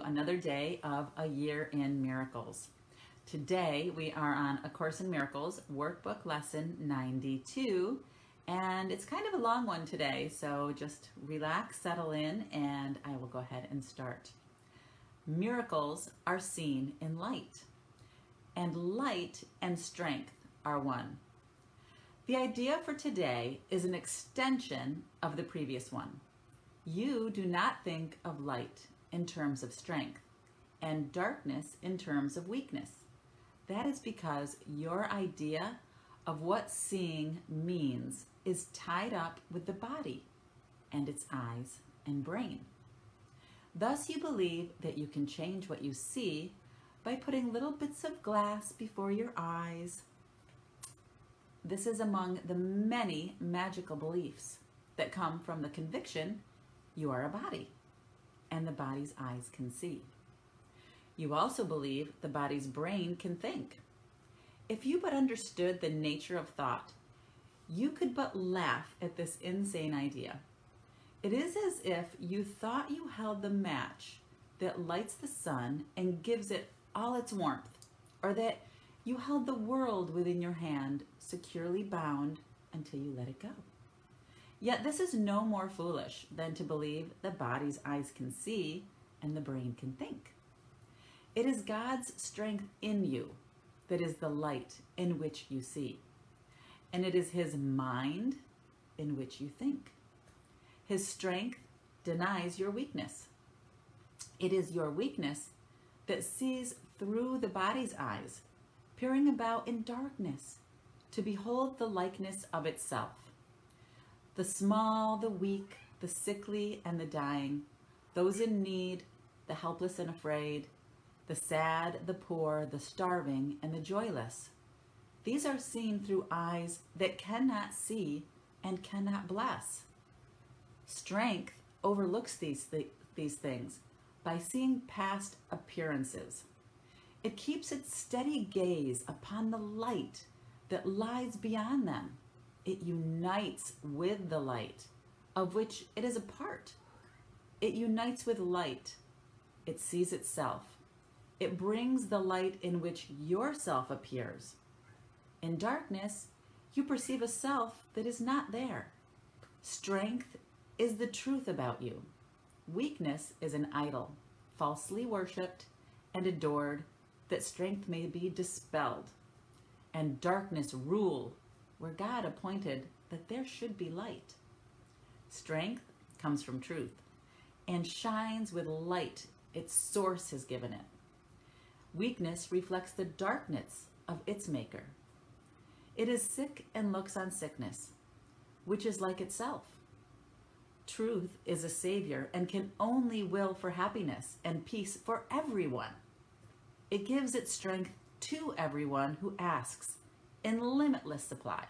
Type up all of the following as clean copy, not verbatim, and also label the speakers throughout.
Speaker 1: another day of A Year in Miracles. Today we are on A Course in Miracles, workbook lesson 92, and it's kind of a long one today, so just relax, settle in, and I will go ahead and start. Miracles are seen in light, and light and strength are one. The idea for today is an extension of the previous one. You do not think of light in terms of strength and darkness in terms of weakness. That is because your idea of what seeing means is tied up with the body and its eyes and brain. Thus you believe that you can change what you see by putting little bits of glass before your eyes. This is among the many magical beliefs that come from the conviction you are a body and the body's eyes can see. You also believe the body's brain can think. If you but understood the nature of thought, you could but laugh at this insane idea. It is as if you thought you held the match that lights the sun and gives it all its warmth, or that you held the world within your hand, securely bound until you let it go. Yet this is no more foolish than to believe the body's eyes can see and the brain can think. It is God's strength in you that is the light in which you see, and it is His mind in which you think. His strength denies your weakness. It is your weakness that sees through the body's eyes, peering about in darkness to behold the likeness of itself. The small, the weak, the sickly, and the dying, those in need, the helpless and afraid, the sad, the poor, the starving, and the joyless. These are seen through eyes that cannot see and cannot bless. Strength overlooks these things by seeing past appearances. It keeps its steady gaze upon the light that lies beyond them. It unites with the light, of which it is a part. It unites with light. It sees itself. It brings the light in which yourself appears. In darkness, you perceive a self that is not there. Strength is the truth about you. Weakness is an idol, falsely worshipped and adored, that strength may be dispelled, and darkness rule where God appointed that there should be light. Strength comes from truth and shines with light its source has given it. Weakness reflects the darkness of its maker. It is sick and looks on sickness, which is like itself. Truth is a savior and can only will for happiness and peace for everyone. It gives its strength to everyone who asks in limitless supply.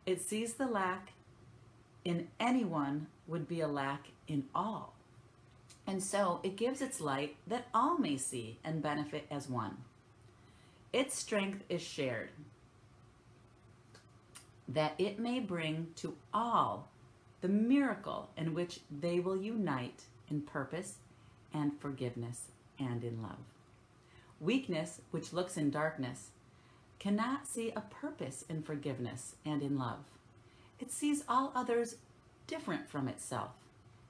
Speaker 1: It sees the lack in anyone would be a lack in all. And so it gives its light that all may see and benefit as one. Its strength is shared, that it may bring to all the miracle in which they will unite in purpose and forgiveness and in love. Weakness, which looks in darkness, cannot see a purpose in forgiveness and in love. It sees all others different from itself,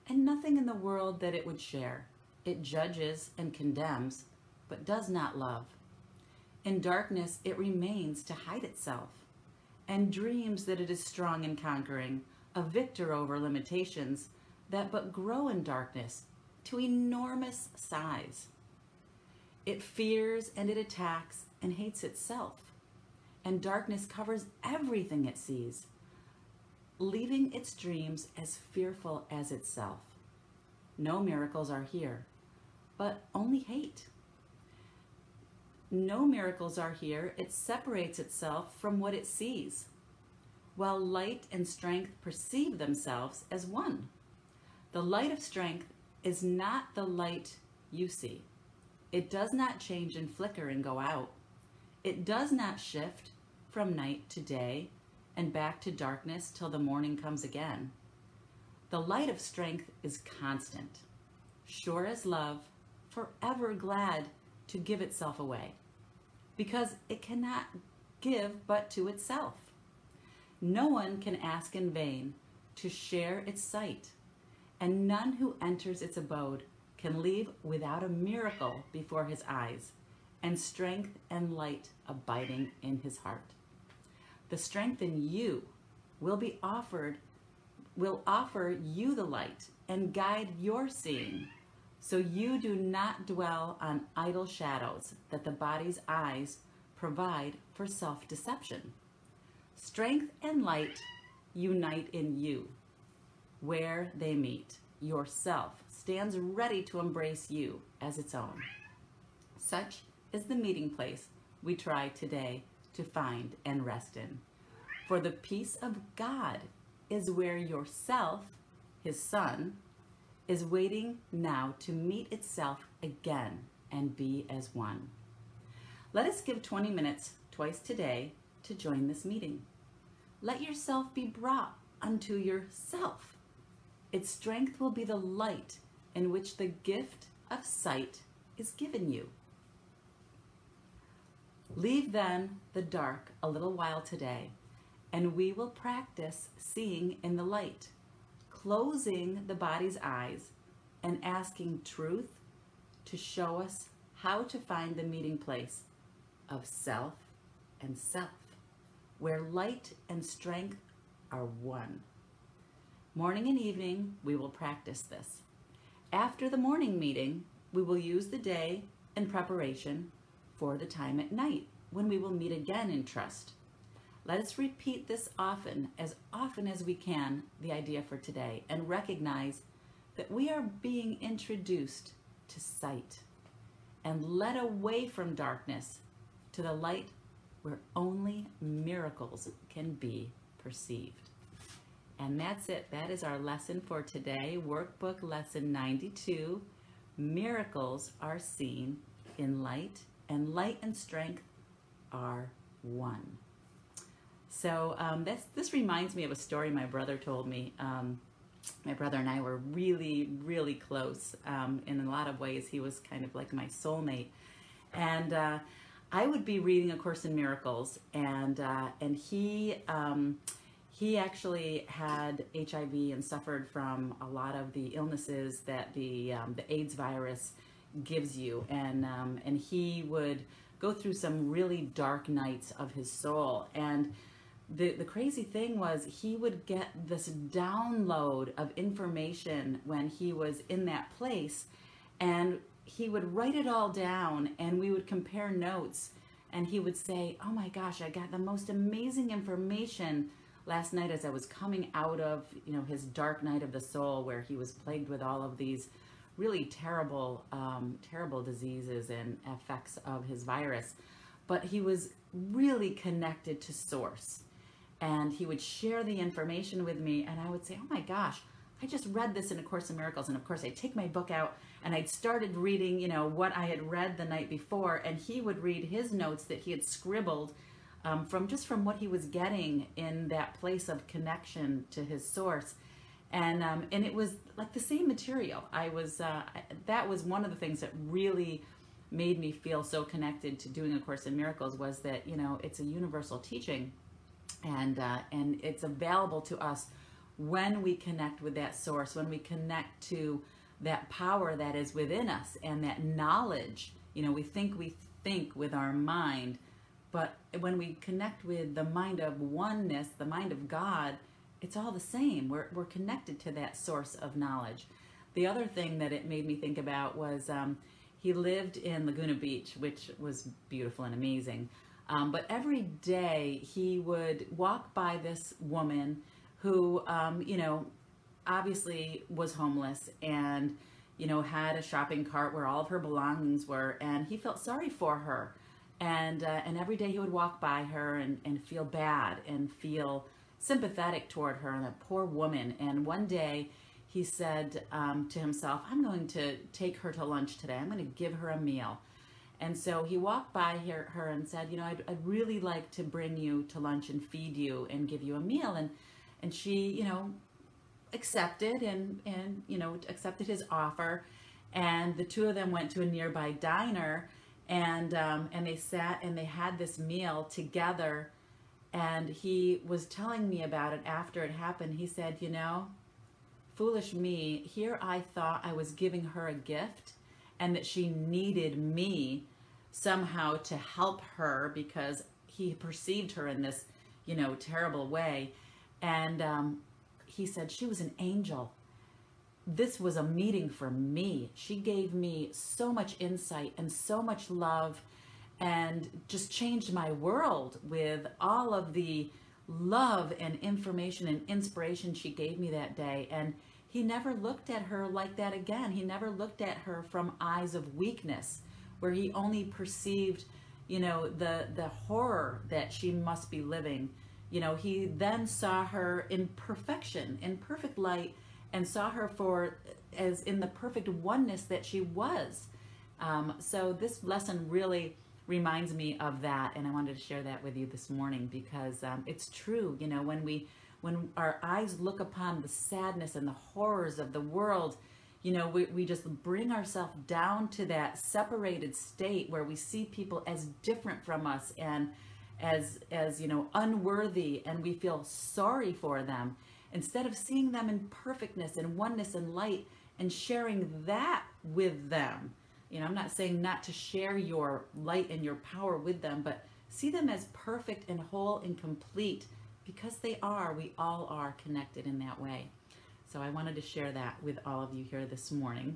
Speaker 1: and nothing in the world that it would share. It judges and condemns, but does not love. In darkness, it remains to hide itself, and dreams that it is strong and conquering, a victor over limitations that but grow in darkness to enormous size. It fears and it attacks and hates itself, and darkness covers everything it sees, leaving its dreams as fearful as itself. No miracles are here, but only hate. No miracles are here. It separates itself from what it sees, while light and strength perceive themselves as one. The light of strength is not the light you see. It does not change and flicker and go out. It does not shift from night to day and back to darkness till the morning comes again. The light of strength is constant, sure as love, forever glad to give itself away, because it cannot give but to itself. No one can ask in vain to share its sight, and none who enters its abode can leave without a miracle before his eyes, and strength and light abiding in his heart. The strength in you will offer you the light and guide your seeing, so you do not dwell on idle shadows that the body's eyes provide for self-deception. Strength and light unite in you. Where they meet, yourself stands ready to embrace you as its own. Such is the meeting place we try today to find and rest in. For the peace of God is where yourself, his son, is waiting now to meet itself again and be as one. Let us give 20 minutes twice today to join this meeting. Let yourself be brought unto yourself. Its strength will be the light in which the gift of sight is given you. Leave then the dark a little while today, and we will practice seeing in the light, closing the body's eyes and asking truth to show us how to find the meeting place of self and self, where light and strength are one. Morning and evening, we will practice this. After the morning meeting, we will use the day in preparation for the time at night, when we will meet again in trust. Let us repeat this often as we can, the idea for today, and recognize that we are being introduced to sight and led away from darkness to the light where only miracles can be perceived. And that's it. That is our lesson for today. Workbook lesson 92. Miracles are seen in light, and light and strength are one. So this reminds me of a story my brother told me. My brother and I were really, really close in a lot of ways. He was kind of like my soulmate. And I would be reading A Course in Miracles, and he actually had HIV and suffered from a lot of the illnesses that the AIDS virus gives you, and he would go through some really dark nights of his soul. And the crazy thing was, he would get this download of information when he was in that place, and he would write it all down, and we would compare notes, and he would say, "Oh my gosh, I got the most amazing information last night as I was coming out of, his dark night of the soul, where he was plagued with all of these really terrible, terrible diseases and effects of his virus. But he was really connected to Source. And he would share the information with me, and I would say, "Oh my gosh, I just read this in A Course in Miracles." And of course, I'd take my book out, and I'd started reading, what I had read the night before, and he would read his notes that he had scribbled from what he was getting in that place of connection to his Source. And it was like the same material. That was one of the things that really made me feel so connected to doing A Course in Miracles, was that, it's a universal teaching, and it's available to us when we connect with that Source, when we connect to that power that is within us, and that knowledge. We think with our mind, but when we connect with the mind of oneness, the mind of God, it's all the same. We're connected to that source of knowledge. The other thing that it made me think about was he lived in Laguna Beach, which was beautiful and amazing. But every day he would walk by this woman who, obviously was homeless, and, had a shopping cart where all of her belongings were, and he felt sorry for her. And every day he would walk by her and feel bad and feel sympathetic toward her, and that poor woman. And one day he said to himself, "I'm going to take her to lunch today. I'm going to give her a meal." And so he walked by her and said, I'd really like to bring you to lunch and feed you and give you a meal. And she, accepted and accepted his offer. And the two of them went to a nearby diner, and they sat and they had this meal together. And he was telling me about it after it happened. He said, you know, foolish me, here I thought I was giving her a gift and that she needed me somehow to help her because he perceived her in this, you know, terrible way. And he said, she was an angel. This was a meeting for me. She gave me so much insight and so much love and just changed my world with all of the love and information and inspiration she gave me that day. And he never looked at her like that again. He never looked at her from eyes of weakness, where he only perceived, you know, the horror that she must be living. You know, he then saw her in perfection, in perfect light, and saw her as in the perfect oneness that she was. So this lesson really reminds me of that, and I wanted to share that with you this morning because it's true. You know, when our eyes look upon the sadness and the horrors of the world, you know, we just bring ourselves down to that separated state where we see people as different from us and as you know, unworthy, and we feel sorry for them instead of seeing them in perfectness and oneness and light and sharing that with them. You know, I'm not saying not to share your light and your power with them, but see them as perfect and whole and complete, because they are. We all are connected in that way. So I wanted to share that with all of you here this morning.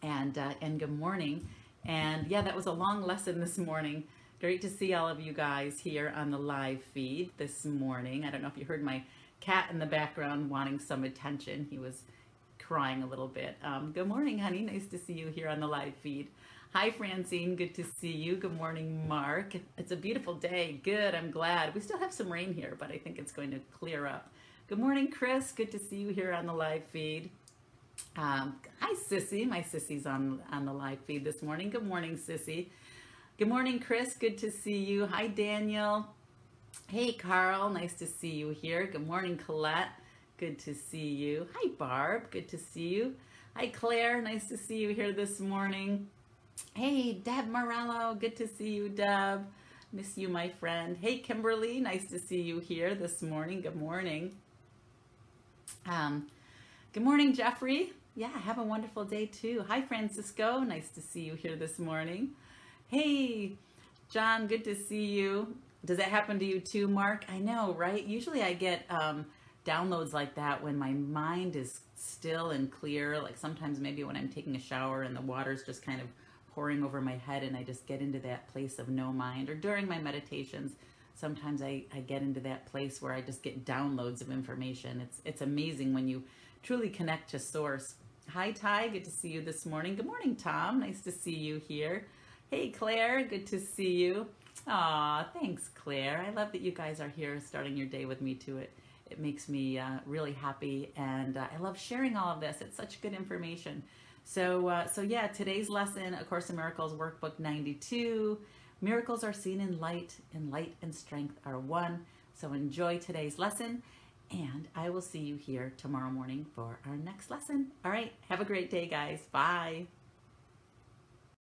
Speaker 1: And good morning. And yeah, that was a long lesson this morning. Great to see all of you guys here on the live feed this morning. I don't know if you heard my cat in the background wanting some attention. He was crying a little bit. Good morning, honey. Nice to see you here on the live feed. Hi, Francine. Good to see you. Good morning, Mark. It's a beautiful day. Good. I'm glad. We still have some rain here, but I think it's going to clear up. Good morning, Chris. Good to see you here on the live feed. Hi, Sissy. My Sissy's on the live feed this morning. Good morning, Sissy. Good morning, Chris. Good to see you. Hi, Daniel. Hey, Carl. Nice to see you here. Good morning, Colette. Good to see you. Hi, Barb. Good to see you. Hi, Claire. Nice to see you here this morning. Hey, Deb Morello. Good to see you, Deb. Miss you, my friend. Hey, Kimberly. Nice to see you here this morning. Good morning. Good morning, Jeffrey. Yeah, have a wonderful day too. Hi, Francisco. Nice to see you here this morning. Hey, John. Good to see you. Does that happen to you too, Mark? I know, right? Usually I get downloads like that when my mind is still and clear. Like sometimes maybe when I'm taking a shower and the water's just kind of pouring over my head and I just get into that place of no mind, or during my meditations, sometimes I get into that place where I just get downloads of information. It's amazing when you truly connect to source. Hi, Ty. Good to see you this morning. Good morning, Tom. Nice to see you here. Hey, Claire. Good to see you. Aw, thanks, Claire. I love that you guys are here starting your day with me too. It makes me really happy, and I love sharing all of this. It's such good information. So yeah, today's lesson, A Course in Miracles, Workbook 92. Miracles are seen in light, and light and strength are one. So enjoy today's lesson, and I will see you here tomorrow morning for our next lesson. All right, have a great day, guys. Bye.